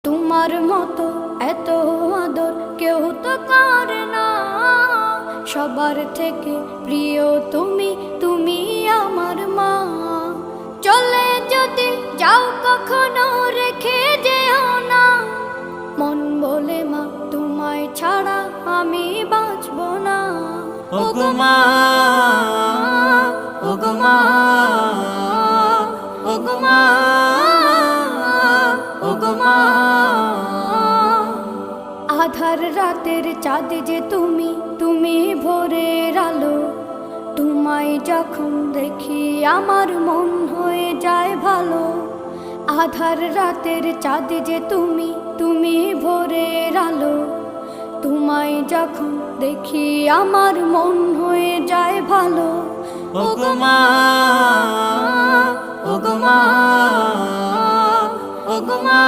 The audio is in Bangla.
তোমার মতো এত আদর কেউ তো করে না। সবার থেকে প্রিয় তুমি, তুমি আমার মা। চলে যদি যাও কখনো রেখে যেও না, মন বলে মা তোমায় ছাড়া আমি বাঁচব না। ওগো মা, ওগো মা, ওগো মা, ওগো মা। আধার রাতের চাঁদ যে তুমি, তুমি ভোরের আলো। তোমায় যখন দেখি আমার মন হয়ে যায় ভালো। আধার রাতের চাঁদ যে তুমি, তুমি ভোরের আলো। তোমায় যখন দেখি আমার মন হয়ে যায় ভালো। ওগো মা, ওগো মা, ওগো মা।